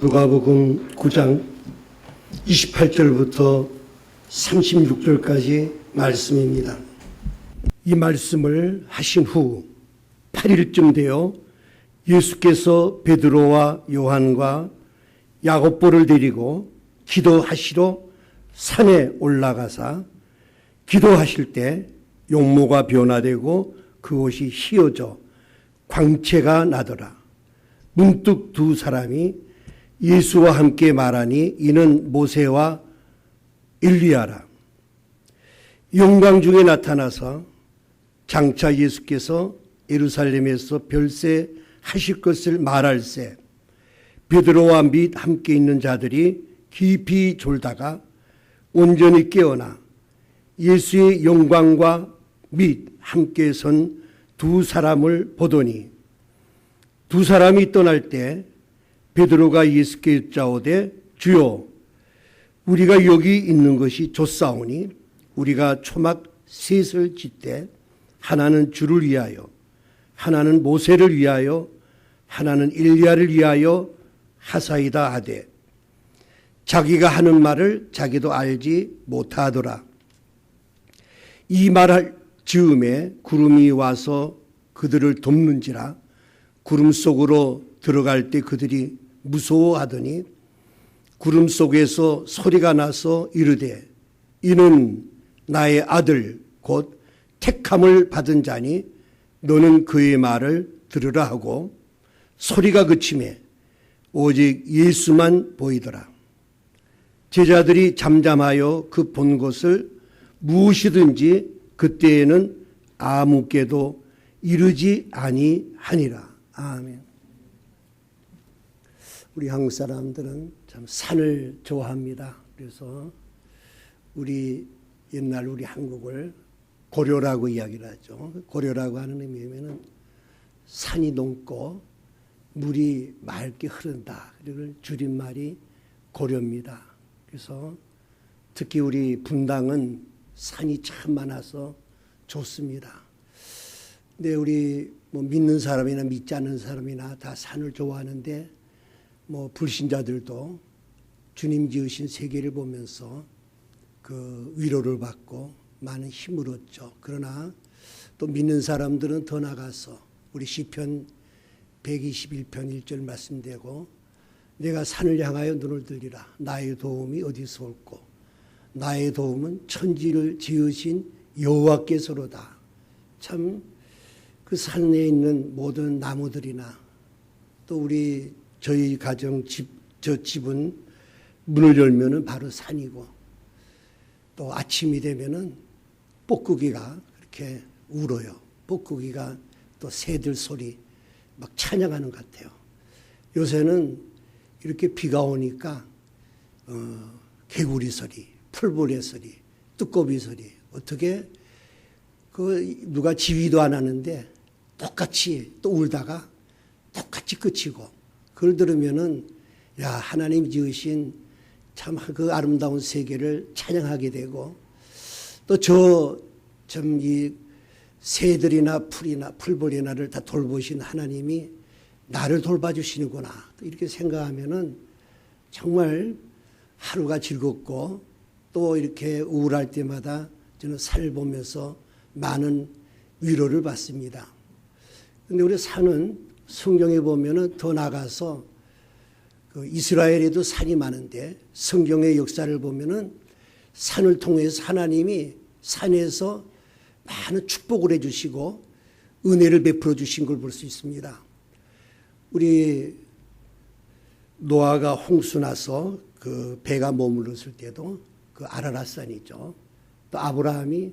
누가복음 9장 28절부터 36절까지 말씀입니다. 이 말씀을 하신 후 8일쯤 되어 예수께서 베드로와 요한과 야고보를 데리고 기도하시러 산에 올라가사 기도하실 때 용모가 변화되고 그곳이 휘어져 광채가 나더라. 문득 두 사람이 예수와 함께 말하니 이는 모세와 엘리야라. 영광 중에 나타나서 장차 예수께서 예루살렘에서 별세하실 것을 말할세 베드로와 및 함께 있는 자들이 깊이 졸다가 온전히 깨어나 예수의 영광과 및 함께 선 두 사람을 보더니 두 사람이 떠날 때 베드로가 예수께 여짜오되 주여 우리가 여기 있는 것이 좋사오니 우리가 초막 셋을 짓되 하나는 주를 위하여 하나는 모세를 위하여 하나는 엘리야를 위하여 하사이다 하되 자기가 하는 말을 자기도 알지 못하더라. 이 말할 즈음에 구름이 와서 그들을 돕는지라 구름 속으로 들어갈 때 그들이 무서워하더니 구름 속에서 소리가 나서 이르되 이는 나의 아들 곧 택함을 받은 자니 너는 그의 말을 들으라 하고 소리가 그치매 오직 예수만 보이더라. 제자들이 잠잠하여 그 본 것을 무엇이든지 그때에는 아무께도 이르지 아니하니라. 아멘. 우리 한국 사람들은 참 산을 좋아합니다. 그래서 우리 옛날 우리 한국을 고려라고 이야기를 하죠. 고려라고 하는 의미면은 산이 높고 물이 맑게 흐른다. 그리고 줄임말이 고려입니다. 그래서 특히 우리 분당은 산이 참 많아서 좋습니다. 근데 우리 믿는 사람이나 믿지 않는 사람이나 다 산을 좋아하는데 불신자들도 주님 지으신 세계를 보면서 그 위로를 받고 많은 힘을 얻죠. 그러나 또 믿는 사람들은 더 나가서 우리 시편 121편 1절 말씀되고 내가 산을 향하여 눈을 들리라. 나의 도움이 어디서 올꼬. 나의 도움은 천지를 지으신 여호와께서로다. 참 그 산에 있는 모든 나무들이나 또 저희 가정 저 집은 문을 열면은 바로 산이고 또 아침이 되면은 뻐꾸기가 그렇게 울어요. 뻐꾸기가 또 새들 소리 막 찬양하는 것 같아요. 요새는 이렇게 비가 오니까 개구리 소리, 풀벌레 소리, 뚜꺼비 소리 어떻게 누가 지휘도 안 하는데 똑같이 또 울다가 똑같이 끝이고 그걸 들으면은 야 하나님 지으신 참 그 아름다운 세계를 찬양하게 되고 또 참 이 새들이나 풀이나 풀벌이나를 다 돌보신 하나님이 나를 돌봐주시는구나 이렇게 생각하면은 정말 하루가 즐겁고 또 이렇게 우울할 때마다 저는 산을 보면서 많은 위로를 받습니다. 그런데 우리 산은 성경에 보면은 더 나가서 그 이스라엘에도 산이 많은데 성경의 역사를 보면은 산을 통해서 하나님이 산에서 많은 축복을 해주시고 은혜를 베풀어 주신 걸 볼 수 있습니다. 우리 노아가 홍수 나서 그 배가 머물렀을 때도 그 아라랏산이죠. 또 아브라함이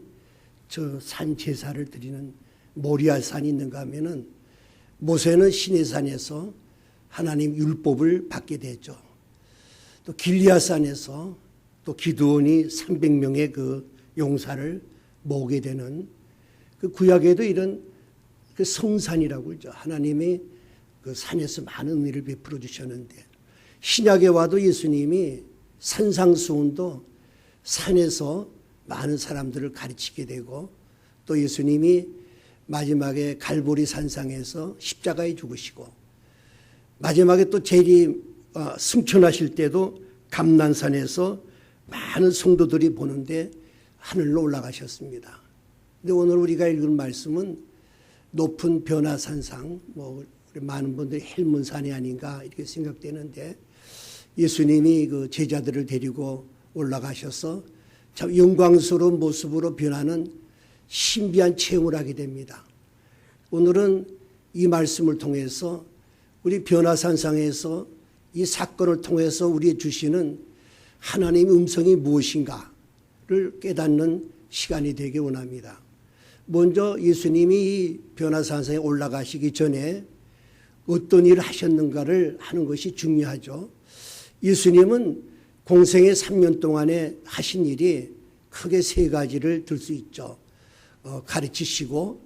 저 산 제사를 드리는 모리아산이 있는가 하면은 모세는 시내산에서 하나님 율법을 받게 되죠. 또 길리앗산에서 또 기드온이 300명의 그 용사를 모으게 되는 그 구약에도 이런 그 성산이라고 그러죠. 하나님이 그 산에서 많은 은혜를 베풀어 주셨는데 신약에 와도 예수님이 산상수훈도 산에서 많은 사람들을 가르치게 되고 또 예수님이 마지막에 갈보리 산상에서 십자가에 죽으시고 마지막에 또 재림 승천하실 때도 감난산에서 많은 성도들이 보는데 하늘로 올라가셨습니다. 근데 오늘 우리가 읽은 말씀은 높은 변화산상, 우리 많은 분들이 헬문산이 아닌가 이렇게 생각되는데 예수님이 그 제자들을 데리고 올라가셔서 참 영광스러운 모습으로 변하는 신비한 체험을 하게 됩니다. 오늘은 이 말씀을 통해서 우리 변화산상에서 이 사건을 통해서 우리에 주시는 하나님의 음성이 무엇인가를 깨닫는 시간이 되기 원합니다. 먼저 예수님이 이 변화산상에 올라가시기 전에 어떤 일을 하셨는가를 하는 것이 중요하죠. 예수님은 공생의 3년 동안에 하신 일이 크게 세 가지를 들 수 있죠. 가르치시고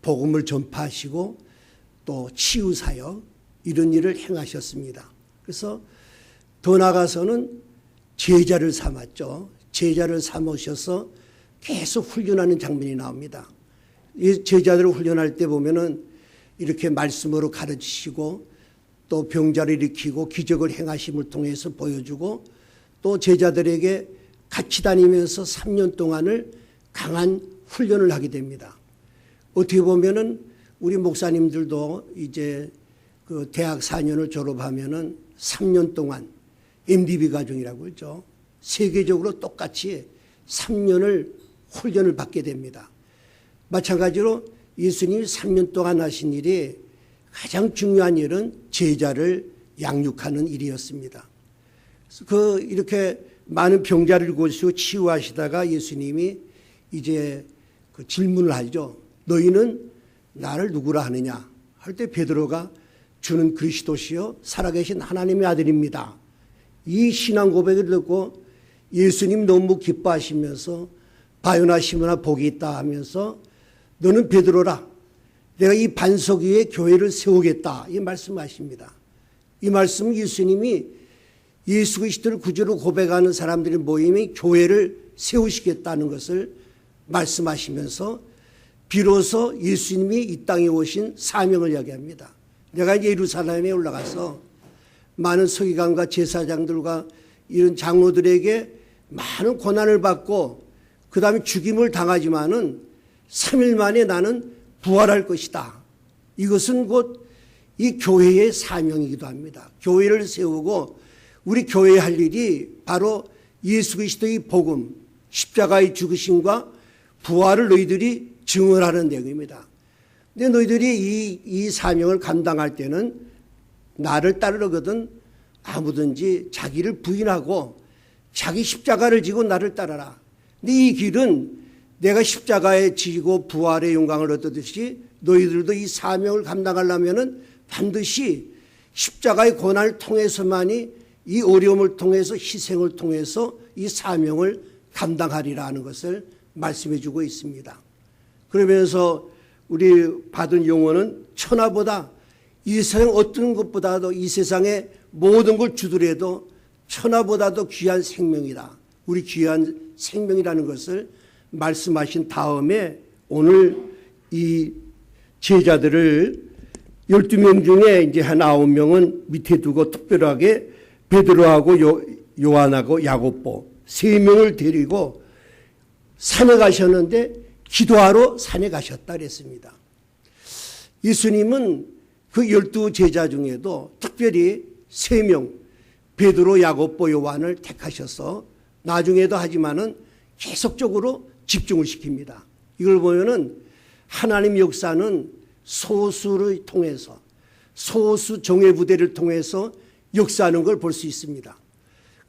복음을 전파하시고 또 치유사역 이런 일을 행하셨습니다. 그래서 더 나아가서는 제자를 삼았죠. 제자를 삼으셔서 계속 훈련하는 장면이 나옵니다. 이 제자들을 훈련할 때 보면은 이렇게 말씀으로 가르치시고 또 병자를 일으키고 기적을 행하심을 통해서 보여주고 또 제자들에게 같이 다니면서 3년 동안을 강한 훈련을 하게 됩니다. 어떻게 보면은 우리 목사님들도 이제 그 대학 4년을 졸업하면은 3년 동안 MDB 과정이라고 그러죠. 세계적으로 똑같이 3년을 훈련을 받게 됩니다. 마찬가지로 예수님이 3년 동안 하신 일이 가장 중요한 일은 제자를 양육하는 일이었습니다. 그래서 이렇게 많은 병자를 고치고 치유하시다가 예수님이 이제 그 질문을 하죠. 너희는 나를 누구라 하느냐? 할 때 베드로가 주는 그리스도시요 살아계신 하나님의 아들입니다. 이 신앙 고백을 듣고 예수님 너무 기뻐하시면서 바요나 시몬아 복이 있다 하면서 너는 베드로라. 내가 이 반석 위에 교회를 세우겠다. 이 말씀하십니다. 이 말씀은 예수님이 예수 그리스도를 구주로 고백하는 사람들의 모임이 교회를 세우시겠다는 것을 말씀하시면서 비로소 예수님이 이 땅에 오신 사명을 이야기합니다. 내가 예루살렘에 올라가서 많은 서기관과 제사장들과 이런 장로들에게 많은 고난을 받고 그 다음에 죽임을 당하지만은 3일 만에 나는 부활할 것이다. 이것은 곧 이 교회의 사명이기도 합니다. 교회를 세우고 우리 교회에 할 일이 바로 예수 그리스도의 복음, 십자가의 죽으심과 부활을 너희들이 증언하는 내용입니다. 근데 너희들이 이 사명을 감당할 때는 나를 따르거든 아무든지 자기를 부인하고 자기 십자가를 지고 나를 따라라. 근데 이 길은 내가 십자가에 지고 부활의 영광을 얻듯이 너희들도 이 사명을 감당하려면은 반드시 십자가의 고난을 통해서만이 이 어려움을 통해서 희생을 통해서 이 사명을 감당하리라 하는 것을 말씀해 주고 있습니다. 그러면서 우리 받은 용어는 천하보다 이 세상 어떤 것보다도 이 세상의 모든 걸 주더라도 천하보다도 귀한 생명이다. 우리 귀한 생명이라는 것을 말씀하신 다음에 오늘 이 제자들을 12명 중에 이제 한 9명은 밑에 두고 특별하게 베드로하고 요한하고 야고보 3명을 데리고 산에 가셨는데 기도하러 산에 가셨다 그랬습니다. 예수님은 그 12제자 중에도 특별히 3명 베드로, 야고보, 요한을 택하셔서 나중에도 하지만은 계속적으로 집중을 시킵니다. 이걸 보면은 하나님 역사는 소수를 통해서 소수 정예 부대를 통해서 역사하는 걸 볼 수 있습니다.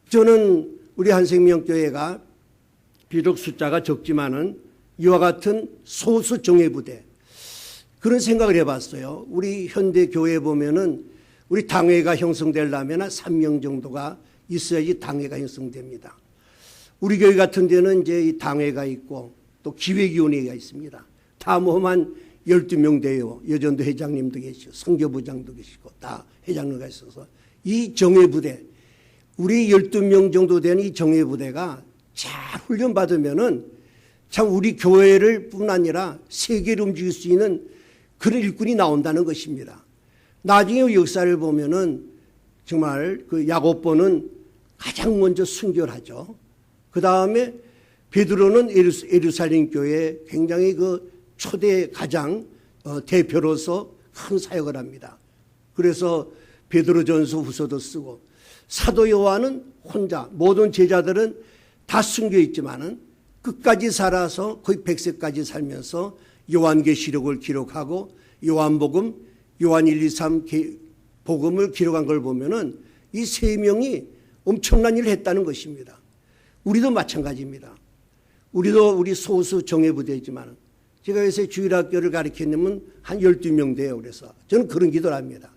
저는 우리 한생명교회가 비록 숫자가 적지만은 이와 같은 소수 정예 부대 그런 생각을 해봤어요. 우리 현대 교회에 보면은 우리 당회가 형성되려면 한 3명 정도가 있어야지 당회가 형성됩니다. 우리 교회 같은 데는 이제 이 당회가 있고 또 기획위원회가 있습니다. 다 모으면 12명 돼요. 여전도 회장님도 계시고 성교부장도 계시고 다 회장님가 있어서 이 정예부대 우리 12명 정도 되는 이 정예부대가 잘 훈련받으면은 참 우리 교회를 뿐 아니라 세계를 움직일 수 있는 그런 일꾼이 나온다는 것입니다. 나중에 역사를 보면은 정말 그 야고보는 가장 먼저 순교하죠. 그 다음에 베드로는 예루살렘 교회에 굉장히 그 초대 가장 대표로서 큰 사역을 합니다. 그래서 베드로전서 후서도 쓰고 사도 요한은 혼자 모든 제자들은 다 숨겨 있지만은 끝까지 살아서 거의 100세까지 살면서 요한계시록을 기록하고 요한복음, 요한 1, 2, 3 복음을 기록한 걸 보면은 이 세 명이 엄청난 일을 했다는 것입니다. 우리도 마찬가지입니다. 우리도 우리 소수 정예부대지만 제가 요새 주일학교를 가르치려면 한 12명 돼요. 그래서 저는 그런 기도를 합니다.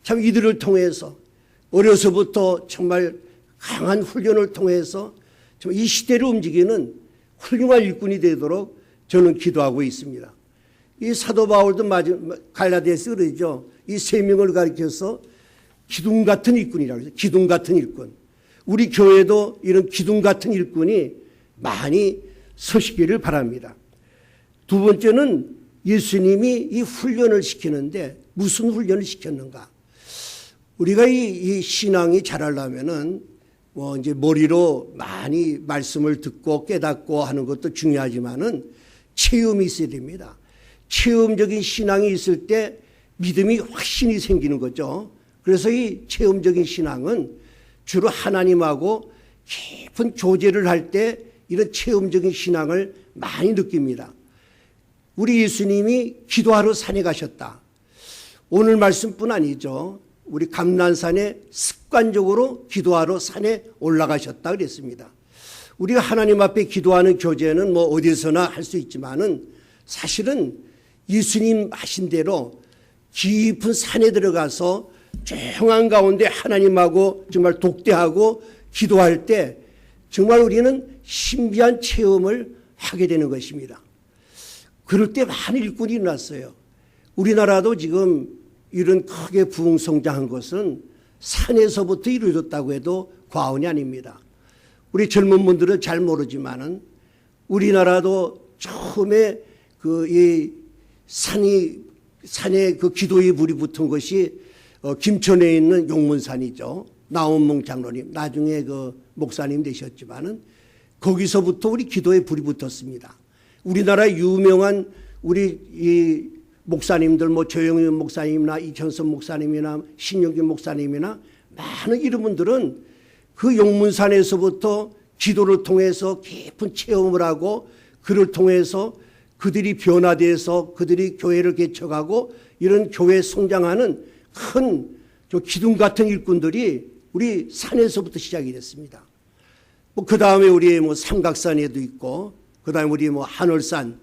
참 이들을 통해서 어려서부터 정말 강한 훈련을 통해서 이 시대를 움직이는 훌륭한 일꾼이 되도록 저는 기도하고 있습니다. 이 사도 바울도 갈라디아서 그러죠. 이 세 명을 가리켜서 기둥 같은 일꾼이라고 해서 기둥 같은 일꾼. 우리 교회도 이런 기둥 같은 일꾼이 많이 서시기를 바랍니다. 두 번째는 예수님이 이 훈련을 시키는데 무슨 훈련을 시켰는가? 우리가 이 신앙이 자라려면은 뭐 이제 머리로 많이 말씀을 듣고 깨닫고 하는 것도 중요하지만은 체험이 있어야 됩니다. 체험적인 신앙이 있을 때 믿음이 확신이 생기는 거죠. 그래서 이 체험적인 신앙은 주로 하나님하고 깊은 교제를 할 때 이런 체험적인 신앙을 많이 느낍니다. 우리 예수님이 기도하러 산에 가셨다. 오늘 말씀뿐 아니죠. 우리 감난산에 습관적으로 기도하러 산에 올라가셨다 그랬습니다. 우리가 하나님 앞에 기도하는 교제는 뭐 어디서나 할 수 있지만은 사실은 예수님 하신 대로 깊은 산에 들어가서 조용한 가운데 하나님하고 정말 독대하고 기도할 때 정말 우리는 신비한 체험을 하게 되는 것입니다. 그럴 때 많은 일꾼이 일어났어요. 우리나라도 지금 이런 크게 부흥성장한 것은 산에서부터 이루어졌다고 해도 과언이 아닙니다. 우리 젊은 분들은 잘 모르지만은 우리나라도 처음에 이 산에 그 기도의 불이 붙은 것이 김천에 있는 용문산이죠. 나원몽 장로님, 나중에 그 목사님 되셨지만은 거기서부터 우리 기도의 불이 붙었습니다. 우리나라 유명한 우리 이 목사님들, 뭐 조영윤 목사님이나 이천선 목사님이나 신영균 목사님이나 많은 이런 분들은 그 용문산에서부터 기도를 통해서 깊은 체험을 하고 그를 통해서 그들이 변화돼서 그들이 교회를 개척하고 이런 교회 성장하는 큰 기둥 같은 일꾼들이 우리 산에서부터 시작이 됐습니다. 그 다음에 우리 뭐 삼각산에도 있고, 그 다음에 우리 뭐 한월산,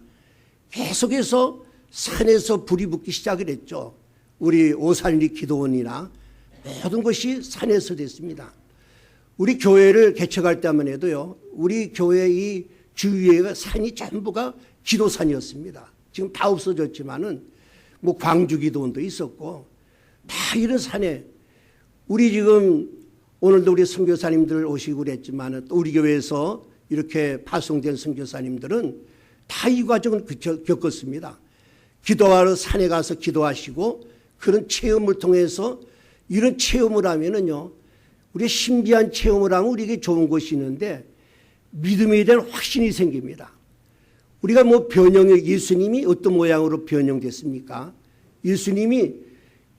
계속해서 산에서 불이 붙기 시작을 했죠. 우리 오산리 기도원이나 모든 것이 산에서 됐습니다. 우리 교회를 개척할 때만 해도요, 우리 교회 이 주위에가 산이 전부가 기도산이었습니다. 지금 다 없어졌지만은 뭐 광주 기도원도 있었고, 다 이런 산에 우리 지금 오늘도 우리 선교사님들 오시고 그랬지만은 또 우리 교회에서 이렇게 파송된 선교사님들은 다 이 과정을 겪었습니다. 기도하러 산에 가서 기도하시고 그런 체험을 통해서 이런 체험을 하면은요, 우리 신비한 체험을 하면 우리에게 좋은 것이 있는데 믿음에 대한 확신이 생깁니다. 우리가 뭐 예수님이 어떤 모양으로 변형됐습니까? 예수님이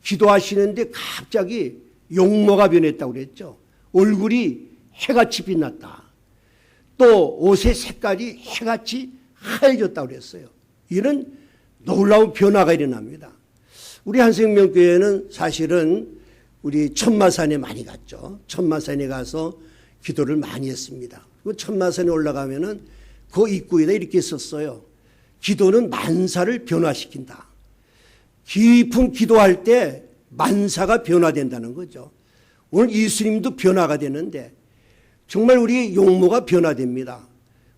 기도하시는데 갑자기 용모가 변했다고 그랬죠. 얼굴이 해같이 빛났다. 또 옷의 색깔이 해같이 하얘졌다고 그랬어요. 이런 놀라운 변화가 일어납니다. 우리 한생명교회는 사실은 우리 천마산에 많이 갔죠. 천마산에 가서 기도를 많이 했습니다. 그 천마산에 올라가면은 그 입구에다 이렇게 썼어요. 기도는 만사를 변화시킨다. 깊은 기도할 때 만사가 변화된다는 거죠. 오늘 예수님도 변화가 되는데 정말 우리 용모가 변화됩니다.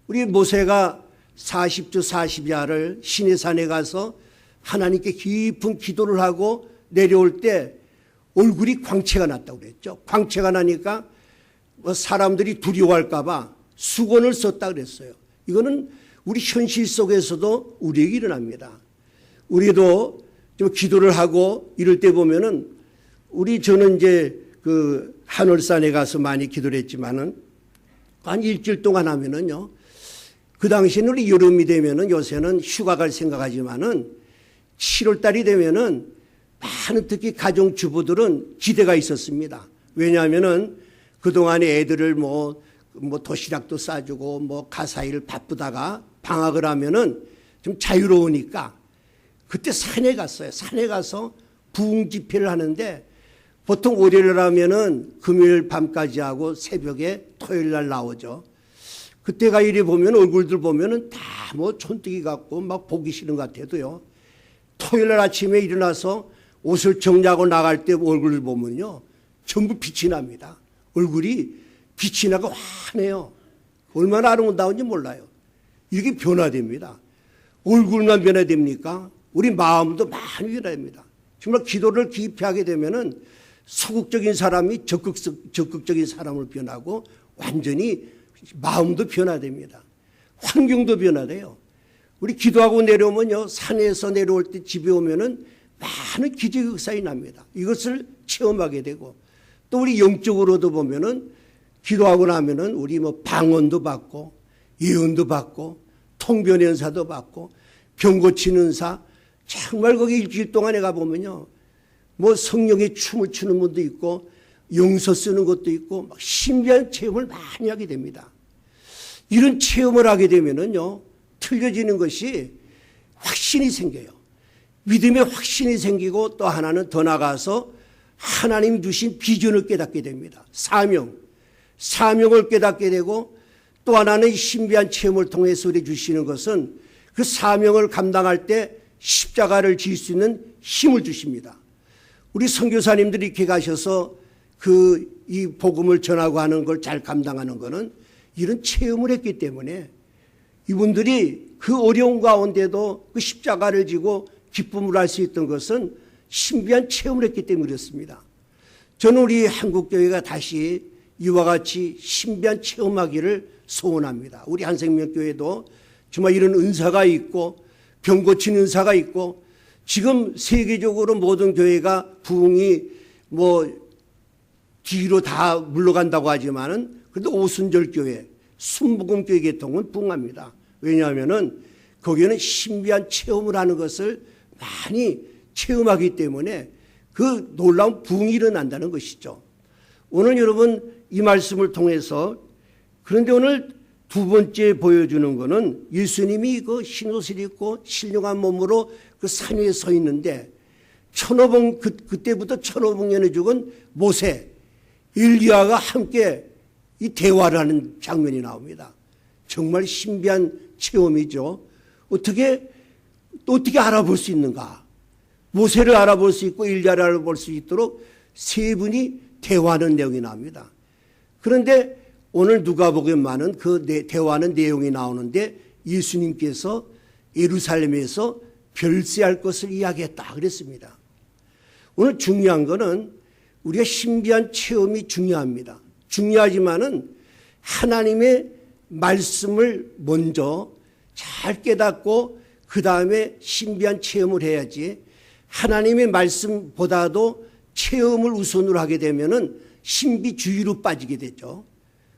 우리 모세가 40주 40야를 시내산에 가서 하나님께 깊은 기도를 하고 내려올 때 얼굴이 광채가 났다고 그랬죠. 광채가 나니까 뭐 사람들이 두려워할까봐 수건을 썼다 그랬어요. 이거는 우리 현실 속에서도 우리에게 일어납니다. 우리도 좀 기도를 하고 이럴 때 보면은 저는 이제 그 하늘산에 가서 많이 기도를 했지만은 한 일주일 동안 하면은요. 그 당시에는 우리 여름이 되면은 요새는 휴가 갈 생각하지만은 7월 달이 되면은 많은 특히 가정주부들은 기대가 있었습니다. 왜냐하면은 그동안에 애들을 뭐 도시락도 싸주고 뭐 가사일 바쁘다가 방학을 하면은 좀 자유로우니까 그때 산에 갔어요. 산에 가서 부흥 집회를 하는데 보통 월요일 하면은 금요일 밤까지 하고 새벽에 토요일 날 나오죠. 그때가 이리 보면 얼굴들 보면은 다 뭐 촌뜨기 같고 막 보기 싫은 것 같아도요. 토요일 날 아침에 일어나서 옷을 정리하고 나갈 때 얼굴을 보면요. 전부 빛이 납니다. 얼굴이 빛이 나고 환해요. 얼마나 아름다운지 몰라요. 이게 변화됩니다. 얼굴만 변화됩니까? 우리 마음도 많이 변화됩니다. 정말 기도를 깊이 하게 되면은 소극적인 사람이 적극적인 사람을 변하고 완전히 마음도 변화됩니다. 환경도 변화돼요. 우리 기도하고 내려오면요. 산에서 내려올 때 집에 오면은 많은 기적의 역사가 납니다. 이것을 체험하게 되고 또 우리 영적으로도 보면은 기도하고 나면은 우리 뭐 방언도 받고 예언도 받고 통변 연사도 받고 병 고치는 은사 정말 거기 일주일 동안에 가보면요. 뭐 성령의 춤을 추는 분도 있고 용서 쓰는 것도 있고 막 신비한 체험을 많이 하게 됩니다. 이런 체험을 하게 되면은요. 틀려지는 것이 확신이 생겨요. 믿음의 확신이 생기고 또 하나는 더 나아가서 하나님이 주신 비전을 깨닫게 됩니다. 사명을 깨닫게 되고 또 하나는 신비한 체험을 통해서 우리 주시는 것은 그 사명을 감당할 때 십자가를 질 수 있는 힘을 주십니다. 우리 선교사님들이 이렇게 가셔서 이 복음을 전하고 하는 걸 잘 감당하는 것은 이런 체험을 했기 때문에 이분들이 그 어려운 가운데도 그 십자가를 지고 기쁨을 할 수 있던 것은 신비한 체험을 했기 때문에 그렇습니다. 저는 우리 한국교회가 다시 이와 같이 신비한 체험하기를 소원합니다. 우리 한생명교회도 정말 이런 은사가 있고 병 고치는 은사가 있고 지금 세계적으로 모든 교회가 부흥이 뭐 뒤로 다 물러간다고 하지만은 그래도 오순절교회, 순복음교회 계통은 부흥합니다. 왜냐하면은 거기에는 신비한 체험을 하는 것을 많이 체험하기 때문에 그 놀라운 부흥이 일어난다는 것이죠. 오늘 여러분 이 말씀을 통해서 그런데 오늘 두 번째 보여주는 것은 예수님이 그 흰옷을 입고 신령한 몸으로 그 산 위에 서 있는데 그때부터 1500년에 죽은 모세, 엘리야가 함께 이 대화를 하는 장면이 나옵니다. 정말 신비한 체험이죠. 어떻게 알아볼 수 있는가? 모세를 알아볼 수 있고 엘리야를 알아볼 수 있도록 세 분이 대화하는 내용이 나옵니다. 그런데 오늘 누가복음에는 그 대화하는 내용이 나오는데 예수님께서 예루살렘에서 별세할 것을 이야기했다 그랬습니다. 오늘 중요한 것은 우리가 신비한 체험이 중요합니다. 중요하지만은 하나님의 말씀을 먼저 잘 깨닫고 그 다음에 신비한 체험을 해야지 하나님의 말씀보다도 체험을 우선으로 하게 되면은 신비주의로 빠지게 되죠.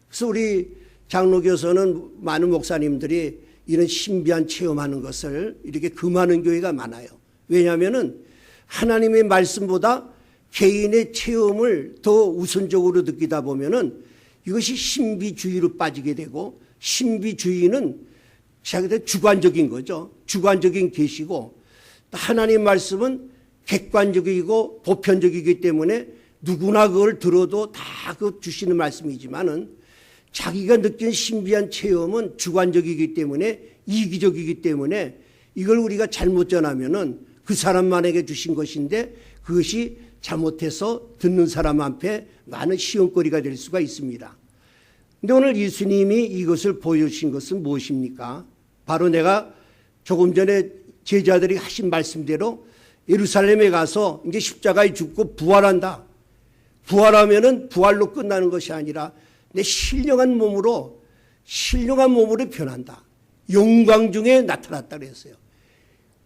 그래서 우리 장로교에서는 많은 목사님들이 이런 신비한 체험하는 것을 이렇게 금하는 교회가 많아요. 왜냐하면은 하나님의 말씀보다 개인의 체험을 더 우선적으로 느끼다 보면은 이것이 신비주의로 빠지게 되고 신비주의는 자기들 주관적인 거죠. 주관적인 계시고 하나님 말씀은 객관적이고 보편적이기 때문에 누구나 그걸 들어도 다 그 주시는 말씀이지만은 자기가 느낀 신비한 체험은 주관적이기 때문에 이기적이기 때문에 이걸 우리가 잘못 전하면은 그 사람만에게 주신 것인데 그것이 잘못해서 듣는 사람 앞에 많은 시험거리가 될 수가 있습니다. 그런데 오늘 예수님이 이것을 보여주신 것은 무엇입니까? 바로 내가 조금 전에 제자들이 하신 말씀대로 예루살렘에 가서 이제 십자가에 죽고 부활한다. 부활하면은 부활로 끝나는 것이 아니라 내 신령한 몸으로 변한다. 영광 중에 나타났다 그랬어요.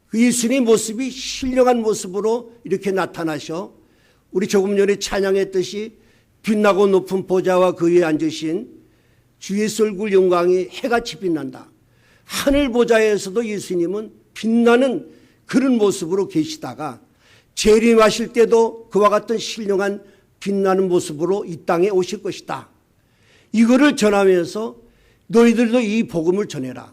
그 예수님의 모습이 신령한 모습으로 이렇게 나타나셔 우리 조금 전에 찬양했듯이 빛나고 높은 보좌와 그 위에 앉으신 주 예수 얼굴 영광이 해같이 빛난다. 하늘 보좌에서도 예수님은 빛나는 그런 모습으로 계시다가 재림하실 때도 그와 같은 신령한 빛나는 모습으로 이 땅에 오실 것이다. 이거를 전하면서 너희들도 이 복음을 전해라.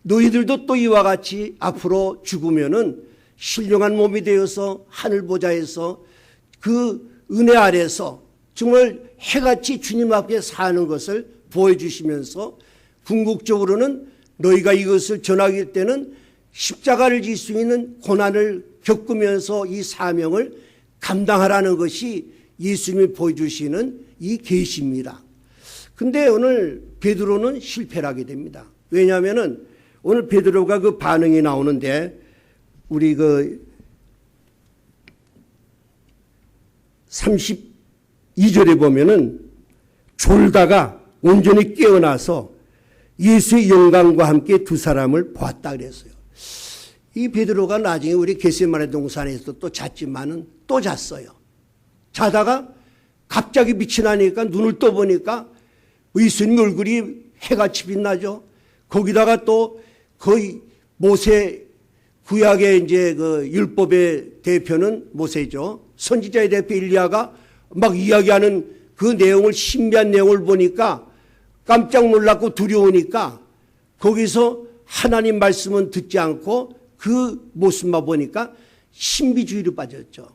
너희들도 또 이와 같이 앞으로 죽으면은 신령한 몸이 되어서 하늘 보좌에서 그 은혜 아래서 정말 해같이 주님 앞에 사는 것을 보여주시면서 궁극적으로는 너희가 이것을 전하기 때는 십자가를 질 수 있는 고난을 겪으면서 이 사명을 감당하라는 것이 예수님이 보여주시는 이 계시입니다. 근데 오늘 베드로는 실패를 하게 됩니다. 왜냐하면은 오늘 베드로가 그 반응이 나오는데 우리 그 32절에 보면은 졸다가 온전히 깨어나서 예수의 영광과 함께 두 사람을 보았다 그랬어요. 이 베드로가 나중에 우리 겟세마네 동산에서 또 잤지만은 또 잤어요. 자다가 갑자기 빛이 나니까 눈을 떠보니까 예수님 얼굴이 해같이 빛나죠. 거기다가 또 거의 모세 구약의 이제 그 율법의 대표는 모세죠. 선지자의 대표 일리야가 막 이야기하는 그 내용을 신비한 내용을 보니까 깜짝 놀랐고 두려우니까 거기서 하나님 말씀은 듣지 않고 그 모습만 보니까 신비주의로 빠졌죠.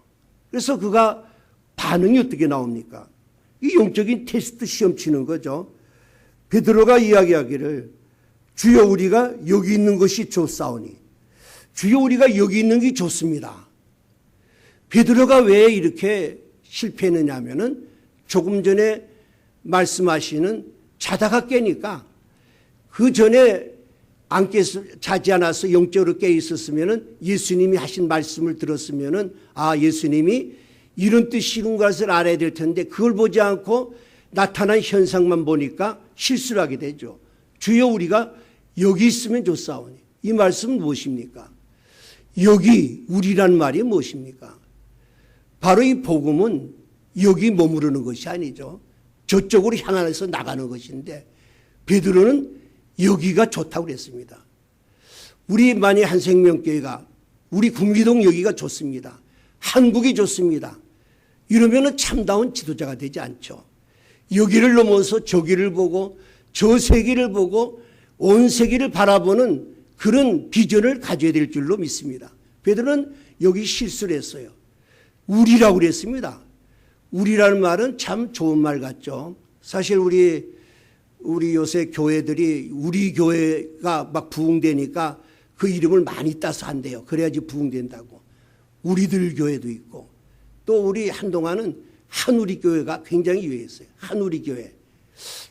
그래서 그가 반응이 어떻게 나옵니까? 이 영적인 테스트 시험 치는 거죠. 베드로가 이야기하기를 주여 우리가 여기 있는 것이 좋사오니 주여 우리가 여기 있는 게 좋습니다. 베드로가 왜 이렇게 실패했느냐 하면은 조금 전에 말씀하시는 자다가 깨니까 그 전에 안 자지 않아서 영적으로 깨 있었으면은 예수님이 하신 말씀을 들었으면은 아 예수님이 이런 뜻이군 것을 알아야 될 텐데 그걸 보지 않고 나타난 현상만 보니까 실수를 하게 되죠. 주여 우리가 여기 있으면 좋사오니 이 말씀은 무엇입니까? 여기 우리란 말이 무엇입니까? 바로 이 복음은 여기 머무르는 것이 아니죠. 저쪽으로 향해서 나가는 것인데 베드로는 여기가 좋다고 그랬습니다. 우리 만일 한생명교회가 우리 국미동 여기가 좋습니다. 한국이 좋습니다. 이러면 참다운 지도자가 되지 않죠. 여기를 넘어서 저기를 보고 저 세계를 보고 온 세계를 바라보는 그런 비전을 가져야 될 줄로 믿습니다. 베드로는 여기 실수를 했어요. 우리라고 그랬습니다. 우리라는 말은 참 좋은 말 같죠. 사실 우리 요새 교회들이 우리 교회가 막 부흥되니까 그 이름을 많이 따서 한대요. 그래야지 부흥된다고. 우리들 교회도 있고 또 우리 한동안은 한우리 교회가 굉장히 유행했어요. 한우리 교회.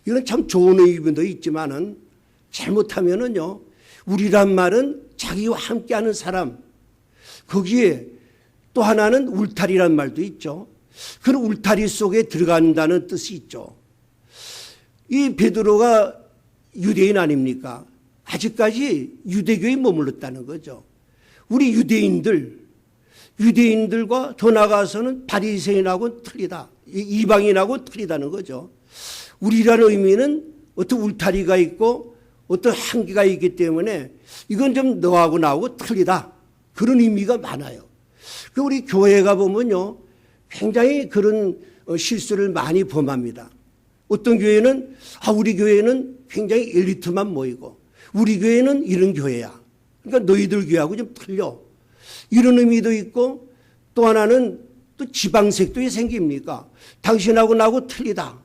이건 참 좋은 의미도 있지만은 잘못하면은요. 우리란 말은 자기와 함께하는 사람. 거기에 또 하나는 울타리란 말도 있죠. 그 울타리 속에 들어간다는 뜻이 있죠. 이 베드로가 유대인 아닙니까? 아직까지 유대교에 머물렀다는 거죠. 우리 유대인들과 더 나아가서는 바리새인하고는 틀리다. 이방인하고 틀리다는 거죠. 우리라는 의미는 어떤 울타리가 있고 어떤 한계가 있기 때문에 이건 좀 너하고 나하고 틀리다. 그런 의미가 많아요. 우리 교회가 보면요. 굉장히 그런 실수를 많이 범합니다. 어떤 교회는 우리 교회는 굉장히 엘리트만 모이고 우리 교회는 이런 교회야. 그러니까 너희들 교회하고 좀 틀려. 이런 의미도 있고 또 하나는 또 지방색도 생깁니까? 당신하고 나하고 틀리다.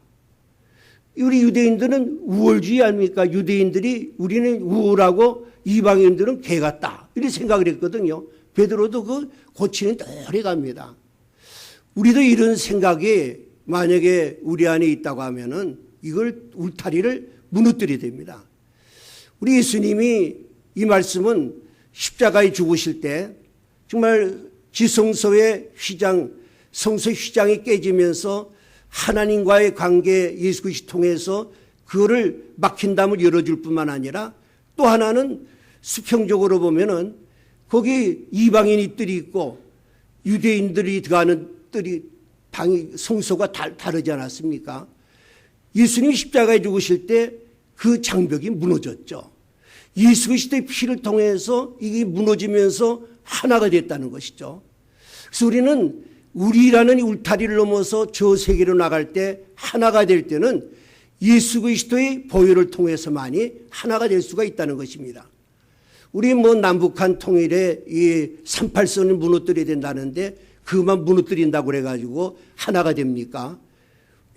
우리 유대인들은 우월주의 아닙니까? 유대인들이 우리는 우월하고 이방인들은 개 같다. 이렇게 생각을 했거든요. 베드로도 그 고치는 오래 갑니다. 우리도 이런 생각이 만약에 우리 안에 있다고 하면은 이걸 울타리를 무너뜨려야 됩니다. 우리 예수님이 이 말씀은 십자가에 죽으실 때 정말 지성소의 휘장, 성소의 휘장이 깨지면서 하나님과의 관계 예수 그리스도 통해서 그거를 막힌 담을 열어줄 뿐만 아니라 또 하나는 수평적으로 보면은 거기 이방인이 뜰이 있고 유대인들이 들어가는 뜰이 방이 성소가 다르지 않았습니까? 예수님이 십자가에 죽으실 때 그 장벽이 무너졌죠. 예수 그리스도의 피를 통해서 이게 무너지면서 하나가 됐다는 것이죠. 그래서 우리는 우리라는 울타리를 넘어서 저 세계로 나갈 때 하나가 될 때는 예수 그리스도의 보혈을 통해서만이 하나가 될 수가 있다는 것입니다. 우리 뭐 남북한 통일에 이 38선을 무너뜨려야 된다는데 그것만 무너뜨린다고 그래가지고 하나가 됩니까?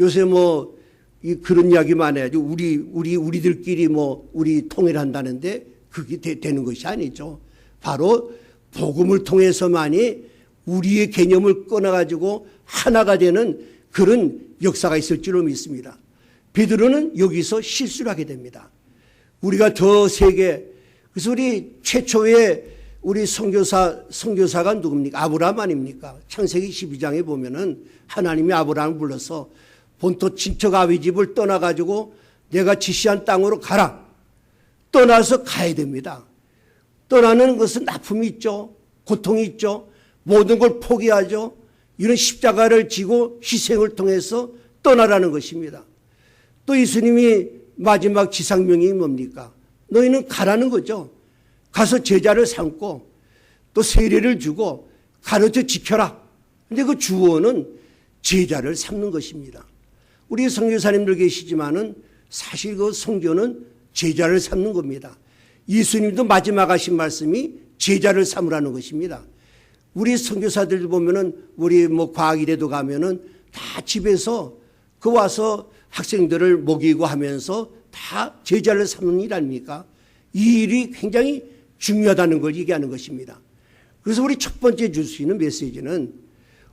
요새 뭐 그런 이야기만 해야지 우리들끼리 뭐 우리 통일한다는데 그게 되는 것이 아니죠. 바로 복음을 통해서만이 우리의 개념을 끊어가지고 하나가 되는 그런 역사가 있을 줄로 믿습니다. 베드로는 여기서 실수를 하게 됩니다. 우리가 더 세계, 그래서 우리 최초의 우리 선교사가 누굽니까? 아브라함 아닙니까? 창세기 12장에 보면은 하나님이 아브라함을 불러서 본토 친척 아비 집을 떠나가지고 내가 지시한 땅으로 가라. 떠나서 가야 됩니다. 떠나는 것은 아픔이 있죠. 고통이 있죠. 모든 걸 포기하죠. 이런 십자가를 지고 희생을 통해서 떠나라는 것입니다. 또 예수님이 마지막 지상명령이 뭡니까? 너희는 가라는 거죠. 가서 제자를 삼고 또 세례를 주고 가르쳐 지켜라. 근데 그 주어는 제자를 삼는 것입니다. 우리 선교사님들 계시지만은 사실 그 선교는 제자를 삼는 겁니다. 예수님도 마지막 하신 말씀이 제자를 삼으라는 것입니다. 우리 선교사들 보면은 우리 뭐 과학일에도 가면은 다 집에서 그 와서 학생들을 먹이고 하면서 다 제자를 삼는 일 아닙니까? 이 일이 굉장히 중요하다는 걸 얘기하는 것입니다. 그래서 우리 첫 번째 줄 수 있는 메시지는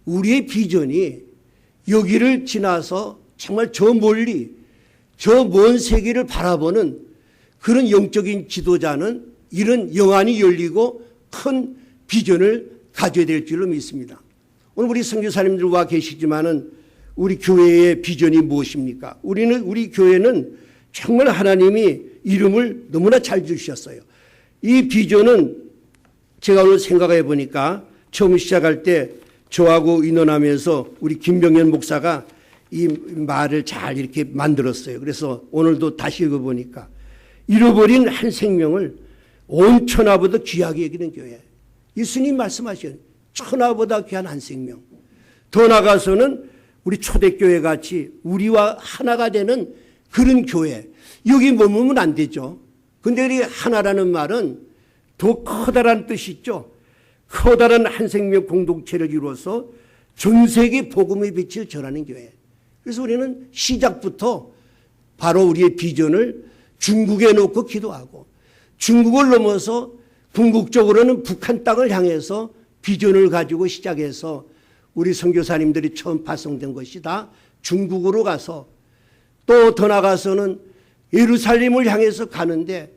우리의 비전이 여기를 지나서 정말 저 멀리 저 먼 세계를 바라보는 그런 영적인 지도자는 이런 영안이 열리고 큰 비전을 가져야 될 줄로 믿습니다. 오늘 우리 선교사님들 와 계시지만은 우리 교회의 비전이 무엇입니까? 우리 교회는 정말 하나님이 이름을 너무나 잘 주셨어요. 이 비전은 제가 오늘 생각해 보니까 처음 시작할 때 저하고 의논하면서 우리 김병현 목사가 이 말을 잘 이렇게 만들었어요. 그래서 오늘도 다시 읽어보니까 잃어버린 한 생명을 온 천하보다 귀하게 여기는 교회. 예수님 말씀하신 천하보다 귀한 한 생명. 더 나아가서는 우리 초대교회 같이 우리와 하나가 되는 그런 교회. 여기 머물면 안 되죠. 근데 이 하나라는 말은 더 커다란 뜻이 있죠. 커다란 한 생명 공동체를 이루어서 전 세계 복음의 빛을 전하는 교회. 그래서 우리는 시작부터 바로 우리의 비전을 중국에 놓고 기도하고 중국을 넘어서 궁극적으로는 북한 땅을 향해서 비전을 가지고 시작해서 우리 선교사님들이 처음 파송된 것이 다 중국으로 가서 또 더 나가서는 예루살렘을 향해서 가는데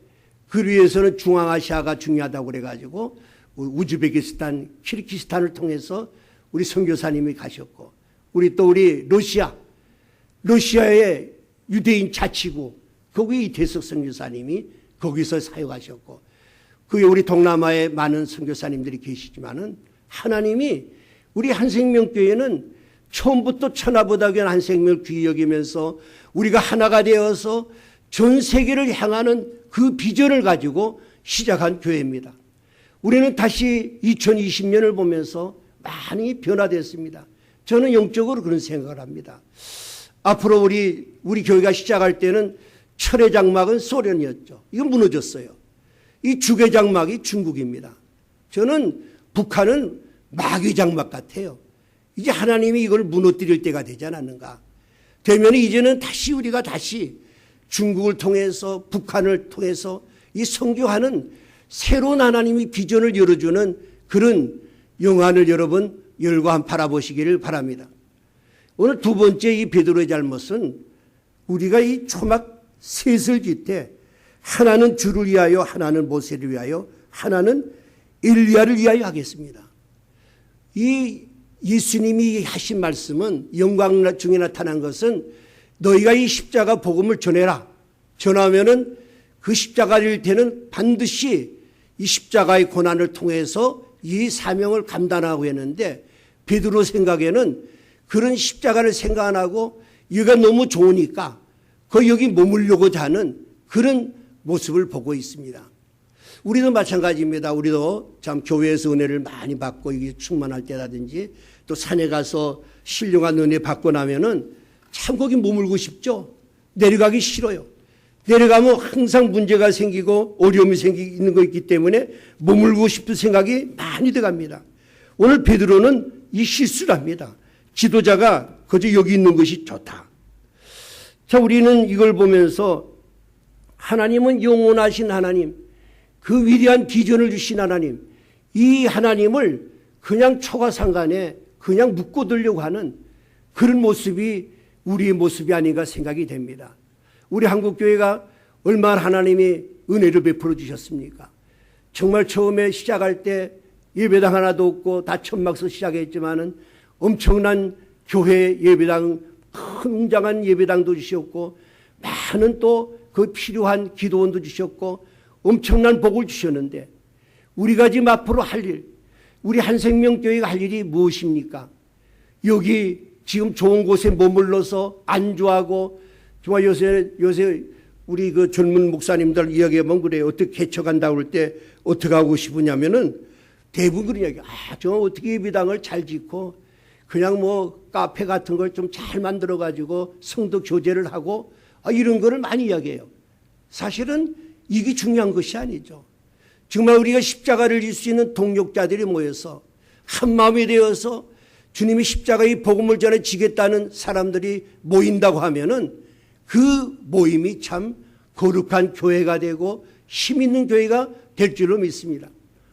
그 위해서는 중앙아시아가 중요하다고 그래가지고 우즈베키스탄, 키르기스탄을 통해서 우리 선교사님이 가셨고 우리 러시아의 유대인 자치구 거기 이태석 선교사님이 거기서 사역하셨고 그게 우리 동남아에 많은 선교사님들이 계시지만은 하나님이 우리 한생명교회는 처음부터 천하보다 귀한 한생명을 귀히 여기면서 우리가 하나가 되어서 전 세계를 향하는 그 비전을 가지고 시작한 교회입니다. 우리는 다시 2020년을 보면서 많이 변화됐습니다. 저는 영적으로 그런 생각을 합니다. 앞으로 우리 교회가 시작할 때는 철의 장막은 소련이었죠. 이건 무너졌어요. 이 주계 장막이 중국입니다. 저는 북한은 마귀 장막 같아요. 이제 하나님이 이걸 무너뜨릴 때가 되지 않았는가. 되면 이제는 우리가 다시 중국을 통해서 북한을 통해서 이 선교하는 새로운 하나님이 비전을 열어주는 그런 영안을 여러분 열과 한 바라보시기를 바랍니다. 오늘 두 번째 이 베드로의 잘못은 우리가 이 초막 셋을 짓되 하나는 주를 위하여 하나는 모세를 위하여 하나는 엘리야를 위하여 하겠습니다. 이 예수님이 하신 말씀은 영광 중에 나타난 것은 너희가 이 십자가 복음을 전해라. 전하면은 그 십자가를 때는 반드시 이 십자가의 고난을 통해서 이 사명을 감당하고 했는데 베드로 생각에는 그런 십자가를 생각 안 하고 여기가 너무 좋으니까 거기 여기 머물려고자 하는 그런 모습을 보고 있습니다. 우리도 마찬가지입니다. 우리도 참 교회에서 은혜를 많이 받고 이게 충만할 때라든지 또 산에 가서 신령한 은혜 받고 나면은 참 거기 머물고 싶죠. 내려가기 싫어요. 내려가면 항상 문제가 생기고 어려움이 생기는 거 있기 때문에 머물고 싶은 생각이 많이 들어갑니다. 오늘 베드로는 이 실수를 합니다. 지도자가 그저 여기 있는 것이 좋다. 자, 우리는 이걸 보면서 하나님은 영원하신 하나님, 그 위대한 비전을 주신 하나님, 이 하나님을 그냥 초가상간에 그냥 묶어두려고 하는 그런 모습이 우리의 모습이 아닌가 생각이 됩니다. 우리 한국교회가 얼마나 하나님이 은혜를 베풀어 주셨습니까? 정말 처음에 시작할 때 예배당 하나도 없고 다 천막서 시작했지만은 엄청난 교회 예배당, 큰 웅장한 예배당도 주셨고 많은 또 그 필요한 기도원도 주셨고 엄청난 복을 주셨는데 우리가 지금 앞으로 할 일, 우리 한생명교회가 할 일이 무엇입니까? 여기 지금 좋은 곳에 머물러서 안주하고 정말 요새 우리 그 젊은 목사님들 이야기하면 그래요. 어떻게 개척한다고 할 때 어떻게 하고 싶으냐면은 대부분 그런 이야기. 저 어떻게 예배당을 잘 짓고 그냥 뭐 카페 같은 걸 좀 잘 만들어 가지고 성도 교제를 하고 이런 거를 많이 이야기해요. 사실은 이게 중요한 것이 아니죠. 정말 우리가 십자가를 질 수 있는 동력자들이 모여서 한 마음이 되어서 주님이 십자가의 복음을 전해 지겠다는 사람들이 모인다고 하면은 그 모임이 참 거룩한 교회가 되고 힘 있는 교회가 될 줄로 믿습니다.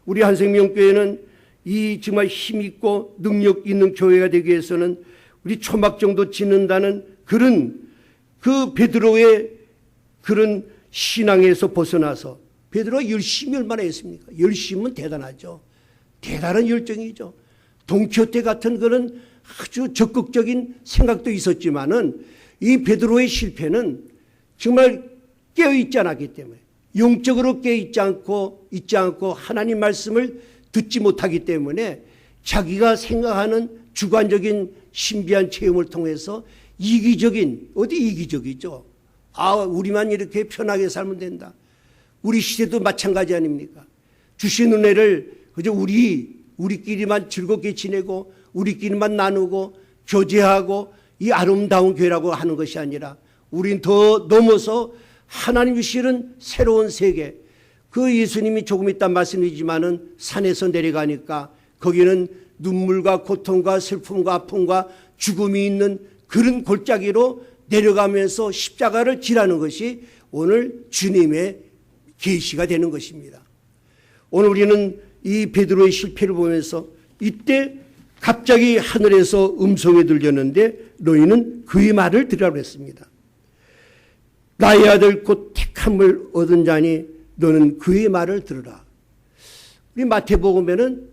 우리 한생명교회는 이 정말 힘 있고 능력 있는 교회가 되기 위해서는 우리 초막 정도 짓는다는 그런 그 베드로의 그런 신앙에서 벗어나서 베드로가 열심히 얼마나 했습니까? 열심은 대단하죠. 대단한 열정이죠. 동키호테 같은 그런 아주 적극적인 생각도 있었지만은 이 베드로의 실패는 정말 깨어있지 않았기 때문에 영적으로 깨어있지 않고 하나님 말씀을 듣지 못하기 때문에 자기가 생각하는 주관적인 신비한 체험을 통해서 이기적인, 어디 이기적이죠. 우리만 이렇게 편하게 살면 된다. 우리 시대도 마찬가지 아닙니까? 주신 은혜를 그저 우리끼리만 즐겁게 지내고 우리끼리만 나누고 교제하고 이 아름다운 교회라고 하는 것이 아니라 우린 더 넘어서 하나님 주시는 새로운 세계, 그 예수님이 조금 있다 말씀이지만은 산에서 내려가니까 거기는 눈물과 고통과 슬픔과 아픔과 죽음이 있는 그런 골짜기로 내려가면서 십자가를 지라는 것이 오늘 주님의 계시가 되는 것입니다. 오늘 우리는 이 베드로의 실패를 보면서 이때 갑자기 하늘에서 음성이 들렸는데 너희는 그의 말을 들으라고 했습니다. 나의 아들 곧 택함을 얻은 자니 너는 그의 말을 들으라. 우리 마태복음에는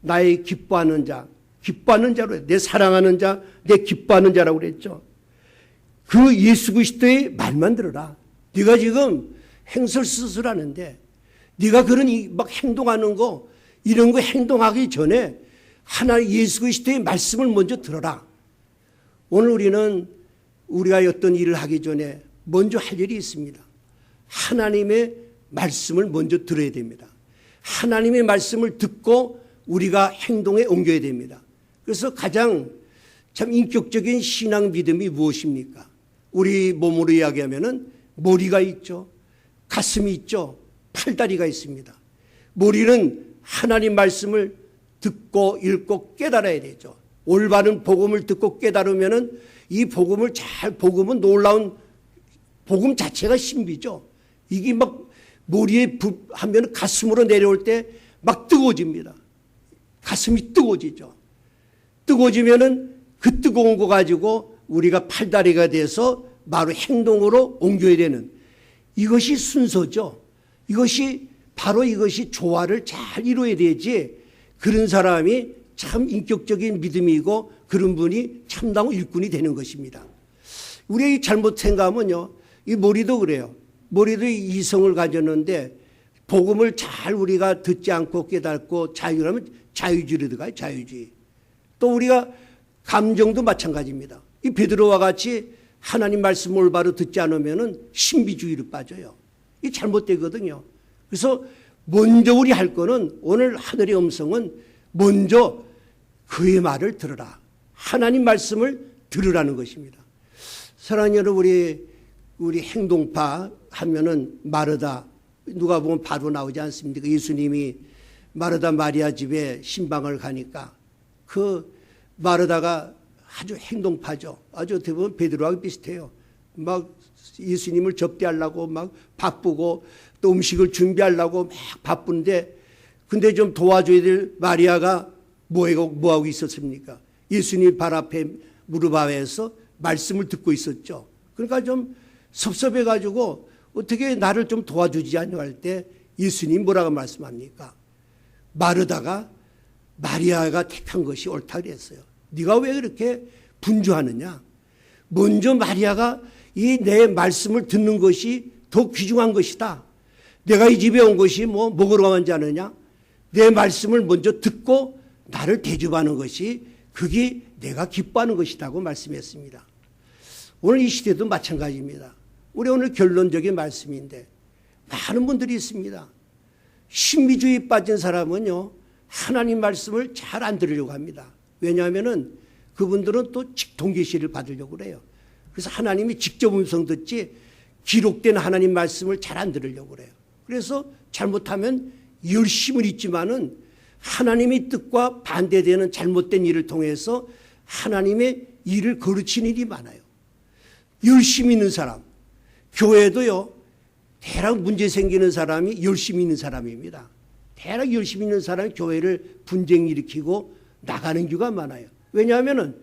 나의 기뻐하는 자로 해요. 내 사랑하는 자, 내 기뻐하는 자라고 그랬죠. 그 예수 그리스도의 말만 들어라. 네가 지금 행설수설하는데 네가 그런 막 행동하는 거 이런 거 행동하기 전에 하나님 예수 그리스도의 말씀을 먼저 들어라. 오늘 우리가 어떤 일을 하기 전에 먼저 할 일이 있습니다. 하나님의 말씀을 먼저 들어야 됩니다. 하나님의 말씀을 듣고 우리가 행동에 옮겨야 됩니다. 그래서 가장 참 인격적인 신앙 믿음이 무엇입니까? 우리 몸으로 이야기하면은 머리가 있죠. 가슴이 있죠. 팔다리가 있습니다. 머리는 하나님 말씀을 듣고 읽고 깨달아야 되죠. 올바른 복음을 듣고 깨달으면은 이 복음은 놀라운 복음 자체가 신비죠. 이게 막 머리에 하면 가슴으로 내려올 때 막 뜨거워집니다. 가슴이 뜨거워지죠. 뜨거워지면은 그 뜨거운 거 가지고 우리가 팔다리가 돼서 바로 행동으로 옮겨야 되는 이것이 순서죠. 이것이 조화를 잘 이루어야 되지 그런 사람이 참 인격적인 믿음이고 그런 분이 참다운 일꾼이 되는 것입니다. 우리의 잘못 생각하면요, 이 머리도 그래요. 머리도 이성을 가졌는데 복음을 잘 우리가 듣지 않고 깨닫고 자유라면 자유주의로 들어가요. 자유주의. 또 우리가 감정도 마찬가지입니다. 이 베드로와 같이 하나님 말씀 올바로 듣지 않으면 신비주의로 빠져요. 이 잘못되거든요. 그래서 먼저 우리 할 거는 오늘 하늘의 음성은 먼저 그의 말을 들으라. 하나님 말씀을 들으라는 것입니다. 사랑하는 여러분, 우리 행동파 하면은 마르다, 누가 보면 바로 나오지 않습니까? 예수님이 마르다 마리아 집에 신방을 가니까 그 마르다가 아주 행동파죠. 아주 어떻게 보면 베드로하고 비슷해요. 막 예수님을 접대하려고 막 바쁘고 또 음식을 준비하려고 막 바쁜데, 근데 좀 도와줘야 될 마리아가 뭐하고 있었습니까? 예수님 발 앞에 무릎 아래에서 말씀을 듣고 있었죠. 그러니까 좀 섭섭해가지고 어떻게 나를 좀 도와주지 않냐 할 때 예수님 뭐라고 말씀합니까? 마르다가 마리아가 택한 것이 옳다 그랬어요. 네가 왜 그렇게 분주하느냐? 먼저 마리아가 이 내 말씀을 듣는 것이 더 귀중한 것이다. 내가 이 집에 온 것이 뭐 먹으러 가면 자느냐? 내 말씀을 먼저 듣고 나를 대접하는 것이 그게 내가 기뻐하는 것이라고 말씀했습니다. 오늘 이 시대도 마찬가지입니다. 우리 오늘 결론적인 말씀인데 많은 분들이 있습니다. 신비주의에 빠진 사람은요, 하나님 말씀을 잘 안 들으려고 합니다. 왜냐하면은 그분들은 또 직통계시를 받으려고 그래요. 그래서 하나님이 직접 음성 듣지 기록된 하나님 말씀을 잘 안 들으려고 그래요. 그래서 잘못하면 열심을 잊지만은 하나님의 뜻과 반대되는 잘못된 일을 통해서 하나님의 일을 거르치는 일이 많아요. 열심히 있는 사람, 교회도요, 대략 문제 생기는 사람이 열심히 있는 사람입니다. 대략 열심히 있는 사람이 교회를 분쟁 일으키고 나가는 경우가 많아요. 왜냐하면은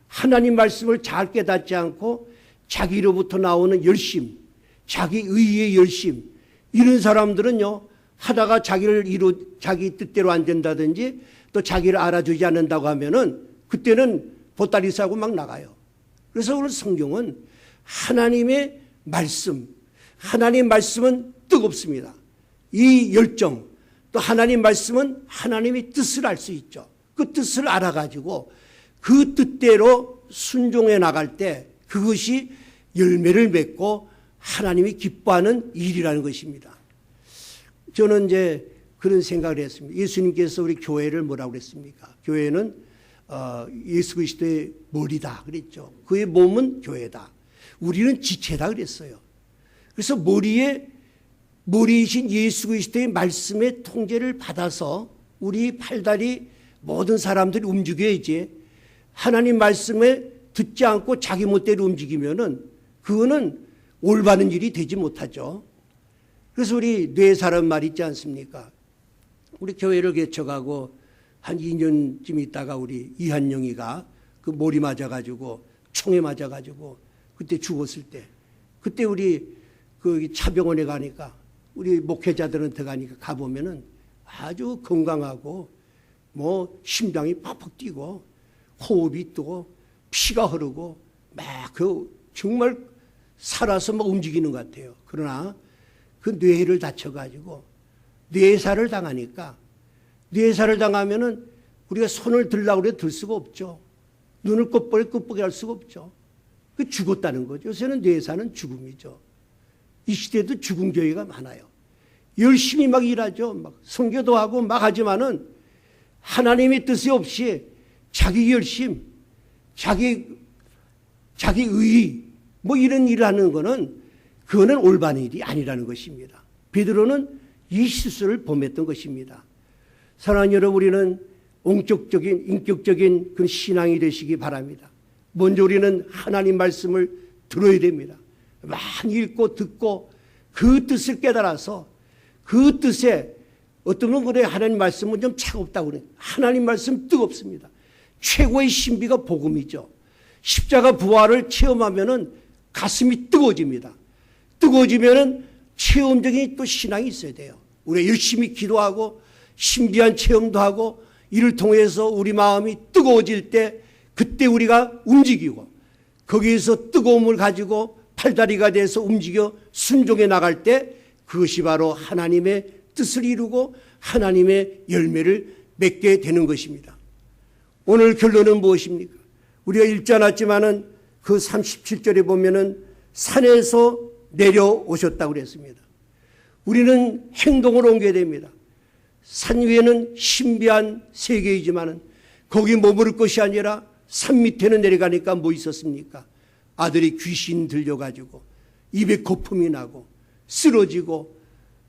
하나님 말씀을 잘 깨닫지 않고 자기로부터 나오는 열심, 자기 의의 열심, 이런 사람들은요, 하다가 자기 뜻대로 안 된다든지 또 자기를 알아주지 않는다고 하면은 그때는 보따리 싸고 막 나가요. 그래서 오늘 성경은 하나님의 말씀은 뜨겁습니다. 이 열정, 또 하나님 말씀은 하나님의 뜻을 알 수 있죠. 그 뜻을 알아가지고 그 뜻대로 순종해 나갈 때 그것이 열매를 맺고 하나님이 기뻐하는 일이라는 것입니다. 저는 이제 그런 생각을 했습니다. 예수님께서 우리 교회를 뭐라고 그랬습니까? 교회는 예수 그리스도의 머리다 그랬죠. 그의 몸은 교회다. 우리는 지체다 그랬어요. 그래서 머리이신 예수 그리스도의 말씀의 통제를 받아서 우리 팔다리 모든 사람들이 움직여야지, 하나님 말씀에 듣지 않고 자기 멋대로 움직이면은 그거는 올바른 일이 되지 못하죠. 그래서 우리 뇌 사람 말 있지 않습니까? 우리 교회를 개척하고 한 2년쯤 있다가 우리 이한영이가 그 머리 맞아가지고 총에 맞아가지고 그때 죽었을 때, 그때 우리 그 차병원에 가니까 우리 목회자들한테 가니까 가보면은 아주 건강하고 뭐 심장이 팍팍 뛰고 호흡이 뜨고 피가 흐르고 막 그 정말 살아서 막 움직이는 것 같아요. 그러나 그 뇌를 다쳐가지고 뇌사를 당하니까, 뇌사를 당하면은 우리가 손을 들라고 해도 들 수가 없죠. 눈을 끄뻑끄뻑 할 수가 없죠. 그 죽었다는 거죠. 요새는 뇌사는 죽음이죠. 이 시대도 죽은 교회가 많아요. 열심히 막 일하죠. 막 선교도 하고 막 하지만은 하나님의 뜻이 없이 자기 열심, 자기 의, 뭐 이런 일을 하는 거는 그거는 올바른 일이 아니라는 것입니다. 베드로는 이 실수를 범했던 것입니다. 사랑하는 여러분, 우리는 온격적인, 인격적인 그 신앙이 되시기 바랍니다. 먼저 우리는 하나님 말씀을 들어야 됩니다. 많이 읽고 듣고 그 뜻을 깨달아서 그 뜻에, 어떤 분은 그래, 하나님 말씀은 좀 차갑다고 그래. 하나님 말씀 뜨겁습니다. 최고의 신비가 복음이죠. 십자가 부활을 체험하면은 가슴이 뜨거워집니다. 뜨거워지면은 체험적인 또 신앙이 있어야 돼요. 우리가 열심히 기도하고 신비한 체험도 하고 이를 통해서 우리 마음이 뜨거워질 때 그때 우리가 움직이고 거기에서 뜨거움을 가지고 팔다리가 돼서 움직여 순종해 나갈 때 그것이 바로 하나님의 뜻을 이루고 하나님의 열매를 맺게 되는 것입니다. 오늘 결론은 무엇입니까? 우리가 읽지 않았지만은 그 37절에 보면은 산에서 내려오셨다고 그랬습니다. 우리는 행동으로 옮겨야 됩니다. 산 위에는 신비한 세계이지만은 거기 머무를 것이 아니라 산 밑에는 내려가니까 뭐 있었습니까? 아들이 귀신 들려가지고 입에 거품이 나고 쓰러지고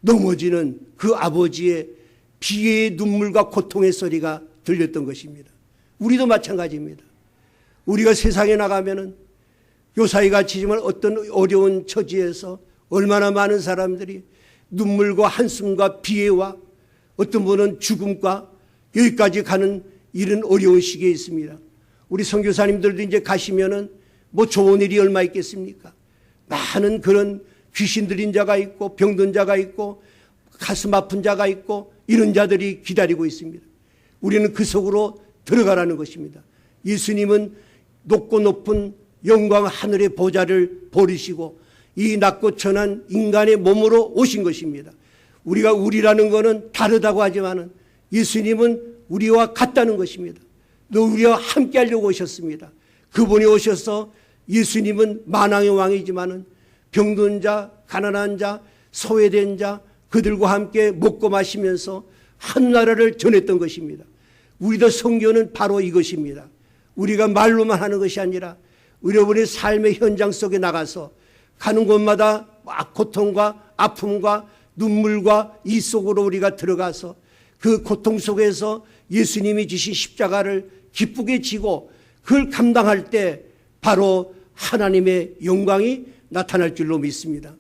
넘어지는 그 아버지의 비애의 눈물과 고통의 소리가 들렸던 것입니다. 우리도 마찬가지입니다. 우리가 세상에 나가면은 요사이 같이지만 어떤 어려운 처지에서 얼마나 많은 사람들이 눈물과 한숨과 비애와 어떤 분은 죽음과 여기까지 가는 이런 어려운 시기에 있습니다. 우리 선교사님들도 이제 가시면은 뭐 좋은 일이 얼마 있겠습니까? 많은 그런 귀신 들린 자가 있고 병든 자가 있고 가슴 아픈 자가 있고 이런 자들이 기다리고 있습니다. 우리는 그 속으로 들어가라는 것입니다. 예수님은 높고 높은 영광 하늘의 보좌를 버리시고 이 낮고 천한 인간의 몸으로 오신 것입니다. 우리가 우리라는 것은 다르다고 하지만은 예수님은 우리와 같다는 것입니다. 또 우리와 함께 하려고 오셨습니다. 그분이 오셔서 예수님은 만왕의 왕이지만은 병든 자, 가난한 자, 소외된 자 그들과 함께 먹고 마시면서 한 나라를 전했던 것입니다. 우리도 선교는 바로 이것입니다. 우리가 말로만 하는 것이 아니라 여러분의 삶의 현장 속에 나가서 가는 곳마다 고통과 아픔과 눈물과 이 속으로 우리가 들어가서 그 고통 속에서 예수님이 지신 십자가를 기쁘게 지고 그걸 감당할 때 바로 하나님의 영광이 나타날 줄로 믿습니다.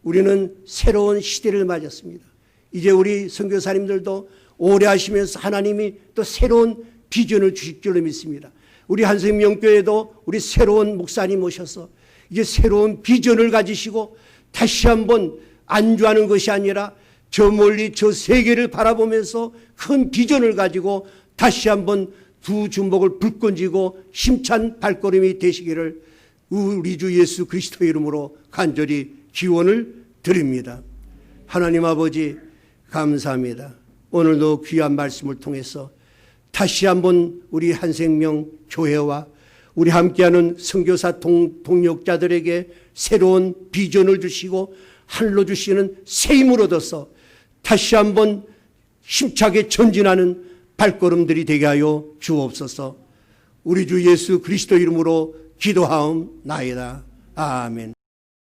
우리는 새로운 시대를 맞았습니다. 이제 우리 선교사님들도 오래 하시면서 하나님이 또 새로운 비전을 주실 줄로 믿습니다. 우리 한생명교회도 우리 새로운 목사님 오셔서 이제 새로운 비전을 가지시고 다시 한번 안주하는 것이 아니라 저 멀리 저 세계를 바라보면서 큰 비전을 가지고 다시 한번 두 주먹을 불끈쥐고 힘찬 발걸음이 되시기를 우리 주 예수 그리스도의 이름으로 간절히 기원을 드립니다. 하나님 아버지 감사합니다. 오늘도 귀한 말씀을 통해서 다시 한번 우리 한생명 교회와 우리 함께하는 선교사 동역자들에게 새로운 비전을 주시고 하늘로 주시는 새 힘을 얻어서 다시 한번 힘차게 전진하는 발걸음들이 되게 하여 주옵소서. 우리 주 예수 그리스도 이름으로 기도하옵나이다. 아멘.